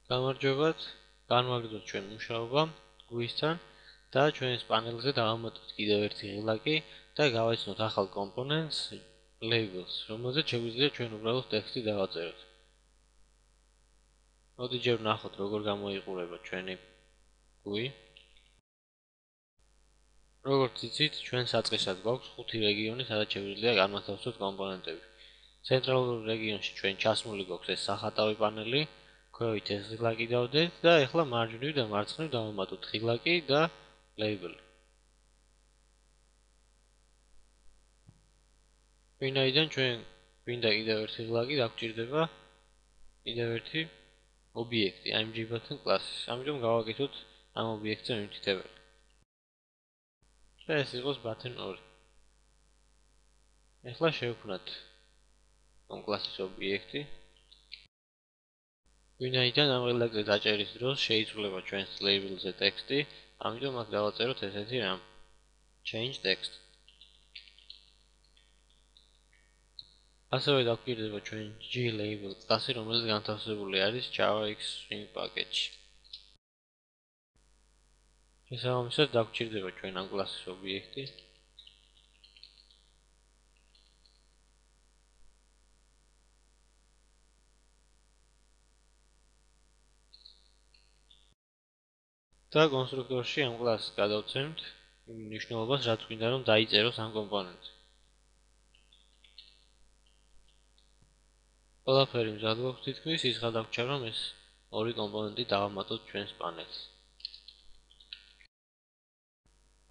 გამარჯობათ, განვაგრძოთ ჩვენ მუშაობა GUI-სთან და ჩვენს პანელზე დავამატოთ კიდევ ერთი ღილაკი და გავაიცნოთ ახალ კომპონენტს labels, რომელზეც შეგვიძლია ჩვენ უბრალოდ ტექსტი დავაწეროთ. მოდი ჯერ ვნახოთ როგორ გამოიყურება ჩვენი GUI. როგორც იცით, ჩვენ საწყისად გვაქვს 5 რეგიონი, სადაც შეგვიძლია განმათავსოთ კომპონენტები. ცენტრალურ რეგიონში ჩვენ ჩასმული გვაქვს ეს სახატავი პანელი. ქვევით ეს ღილაკი დავდეთ და ეხლა მარჯვნივ და მარცხნივ დავამატოთ ღილაკი და label. ვინაიდან ჩვენ გვინდა კიდევ ერთი ღილაკი, დაგვჭირდება კიდევ ერთი ობიექტი, img button class-ის. ამიტომ გავაკეთოთ ამ ობიექტზე მიმტკიცებელი. და ეს იყოს button 2. ეხლა შევქმნათ ამ კლასის ობიექტი. ვინაიდან ამ ღილაკზე დაჭერის დროს შეიცვლება ჩვენს label-ზე ტექსტი, ამიტომ აქ დავაწეროთ ესეთი რამ. change text. ასევე დაგვჭირდება ჩვენ glabel კლასი, რომელიც განთავსებული არის JavaX Swing package-ში. შესაბამისად დაგვჭირდება ჩვენ ამ კლასის ობიექტი. და კონსტრუქტორში ამ კლასს გადავცემთ იმ მნიშვნელობას, რაც გვინდა რომ დაიწეროს ამ კომპონენტზე. ყველაფერი მზად გვაქვს თითქმის, ის გადაგვჭირდა რომ ეს ორი კომპონენტი დავამატოთ ჩვენს პანელს.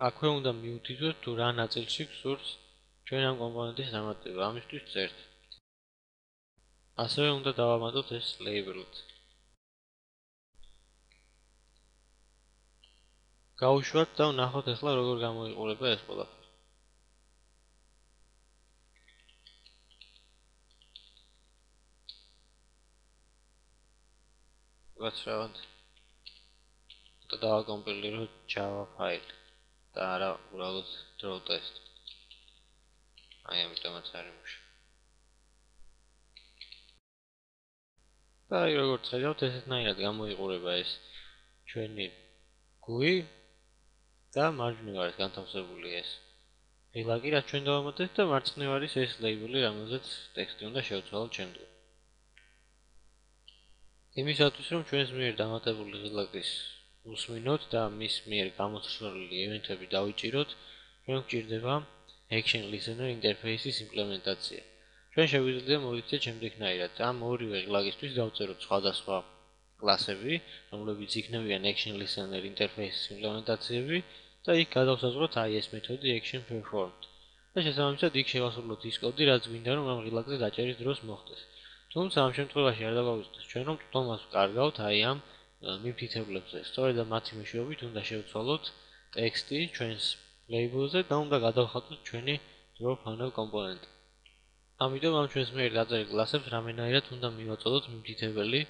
აქვე უნდა მივუთითოთ თუ რა ნაწილში გვსურს ჩვენ ამ კომპონენტის დამატება, ამისთვის წერთ. ასევე უნდა დავამატოთ ეს label-ით. გავუშვათ და ვნახოთ ახლა როგორ გამოიყურება ეს ყველაფერი. ვაცრავად და დავაკომპილიროთ Java ფაილი და არა უბრალოდ draw test. აი ამიტომაც არ იმუშავებს. და აი როგორც ხედავთ, ესეთნაირად გამოიყურება ეს ჩვენი GUI და მარჯვნივ არის განთავსებული ეს ღილაკი, რაც ჩვენ დავამატეთ და მარცხნივ არის ეს label-ი, რომელზეც ტექსტი უნდა შევცვალოთ შემდგომ. იმისათვის რომ ჩვენს მიერ დამატებული ღილაკის უსმინოთ და მის მიერ გამოსვლელი ევენთები დავიჭიროთ, ჩვენ გვჭირდება action listener interface-ის იმპლემენტაცია. ჩვენ შეგვიძლია მოვიქცეთ შემდეგნაირად. ამ ორივე ღილაკისთვის დავწეროთ სხვადასხვა კლასები, რომლებიც იქნებიან action listener interface-ის იმპლემენტაციები და იქ გადავსაზღვროთ აი ეს მეთოდი action performed. და შესაბამისად იქ შევასრულოთ ის კოდი, რაც გვინდა რომ ამ ღილაკზე დაჭერის დროს მოხდეს. თუმცა ამ შემთხვევაში არ დაგვაუწყდეს ჩვენ რომ თვითონაც ვკარგავთ აი ამ მიმთითებლებზე. სწორედ მათი მეშვეობით უნდა შევცვალოთ ტექსტი ჩვენს label-ზე და უნდა გადავხატოთ ჩვენი draw panel კომპონენტი. ამიტომ ამ ჩვენს მიერ დაწერილ კლასებს რამენაირად უნდა მივაწოდოთ მიმთითებელი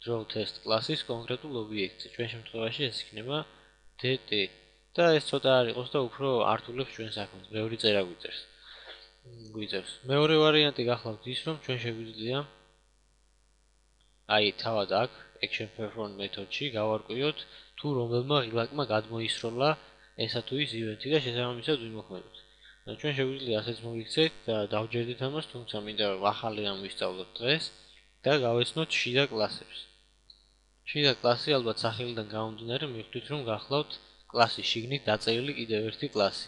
draw test კლასის კონკრეტულ ობიექტზე. ჩვენ შემთხვევაში ეს იქნება dt. და ეს ცოტა არ იყოს და უფრო ართულებს ჩვენ საქმეს, ბევრი წერა გვიწევს. მეორე ვარიანტი გახლავთ ის, რომ ჩვენ შეგვიძლია აი თავად აქ action performed მეთოდში გავარკვიოთ თუ რომელმა ღილაკმა გადმოისროლა ესა თუ ის ივენთი და შესაბამისად ვიმოქმედოთ. ჩვენ შეგვიძლია ასეც მოვიქცეთ და დავჯერდით ამას, თუმცა მინდა ახალი რამ ვისწავლოთ დღეს და გავეცნოთ შიდა კლასებს. შიდა კლასი ალბათ სახელიდან გამომდინარე მივხვდით რომ გახლავთ კლასის შიგნით დაწერილი კიდევ ერთი კლასი.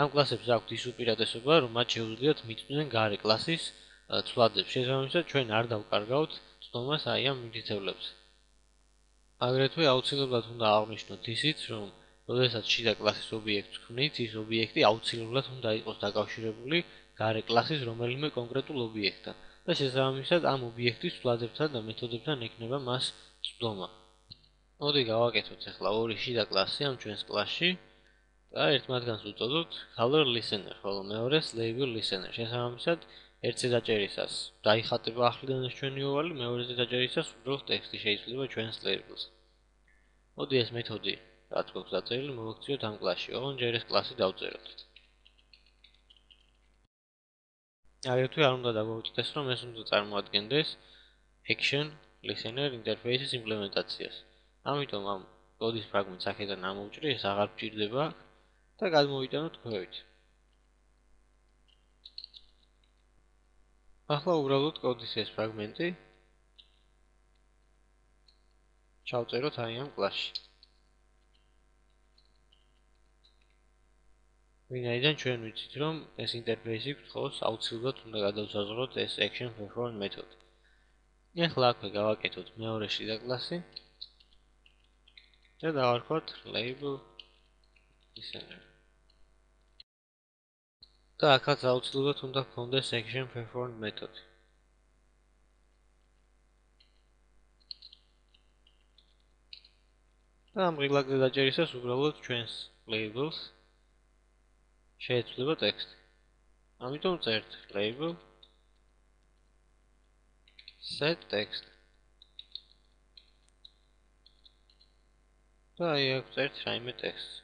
ამ კლასებს აქვთ ის უპირატესობა, რომ მათ შეუძლიათ მიწვდნენ გარე კლასის ცვლადებს. შესაბამისად ჩვენ არ დავკარგავთ ცნობას აი ამ მიმთითებლებზე. აგრეთვე აუცილებლად უნდა აღვნიშნოთ ისიც, რომ როდესაც შიდა კლასის ობიექტს ვქმნით, ის ობიექტი აუცილებლად უნდა იყოს დაკავშირებული გარე კლასის რომელიმე კონკრეტულ ობიექტთან და შესაბამისად ამ ობიექტის ცვლადებთან და მეთოდებთან ექნება მას ცდომა. მოდი გავაკეთოთ ახლა ორი შიდა კლასი ამ ჩვენს კლასში და ერთ მათგანს ვუწოდოთ color listener, ხოლო მეორეს label listener. შესაბამისად ერთზე დაჭერისას დაიხატება ახლიდან ეს ჩვენი ოვალი, მეორეზე დაჭერისას უბრალოდ ტექსტი შეიცვლება ჩვენს label-ს. მოდი ეს მეთოდი რაც გვაქვს დაწერილი მოვაქციოთ ამ კლასში. ოღონდ ჯერ ეს კლასი დავწეროთ. აგრეთვე არ უნდა დაგვაუწყდეს რომ ეს უნდა წარმოადგენდეს action listener interface-ის იმპლემენტაციას. ამიტომ ამ კოდის ფრაგმენტს აქედან ამოვჭრი, ეს აღარ გვჭირდება და გადმოვიტანოთ ქვევით. ახლა უბრალოდ კოდის ეს ფრაგმენტი ჩავწეროთ აი ამ კლასში. ვინაიდან ჩვენ ვიცით, რომ ეს ინტერფეისი გთხოვს აუცილებლად უნდა გადავსაზღვროთ ეს action perform მეთოდი. ახლა აქვე გავაკეთოთ მეორე შიდა კლასი და დავარქვათ label listener. და აქაც აუცილებლად უნდა გქონდეს action perform მეთოდი. და ამ ღილაკზე დაჭერისას უბრალოდ ჩვენს labels შეეცვლება ტექსტი. ამიტომ წერთ label set text. და აი აქ წერთ რაიმე ტექსტს.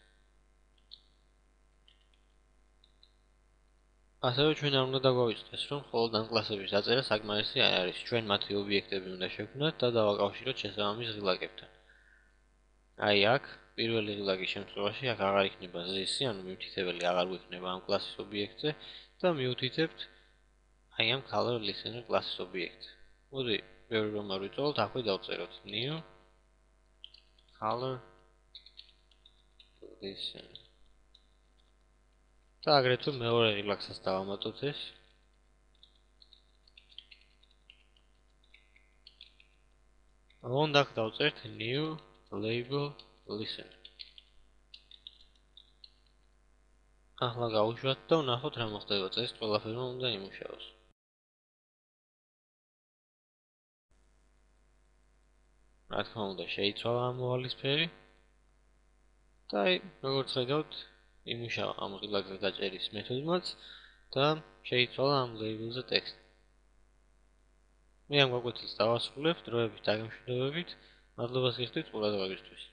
ასევე ჩვენ არ უნდა დაგვავიწყდეს, რომ მხოლოდ ამ კლასების დაწერა საკმარისი არ არის. ჩვენ მათი ობიექტები უნდა შევქმნათ და დავაკავშიროთ შესაბამის ღილაკებთან. აი აქ პირველი ღილაკის შემთხვევაში აქ აღარ იქნება this-ი, ანუ მიუთითებელი აღარ გვექნება ამ კლასის ობიექტზე და მიუთითებთ აი ამ color listener კლასის ობიექტზე. მოდი, ბევრი რომ არ ვიწოვოთ, აქვე დავწეროთ new color listener. და აგრეთვე მეორე ღილაკსაც დავამატოთ ეს. აქ დავწერთ new label listener. ახლა გავუშვათ და ვნახოთ რა მოხდება. ეს ყველაფერმა უნდა იმუშაოს. რა თქმა უნდა, შეიცვალა ამ მოვალის ფერი. და აი, როგორც ხედავთ, იმუშავა ამ ღილაკზე დაჭერის მეთოდმაც და შეიცვალა ამ label-ზე ტექსტი. მე ამ გაკვეთილს დავასრულებ დროებით დაგემშვიდობებით. მადლობას გიხდით ყურადღებისთვის.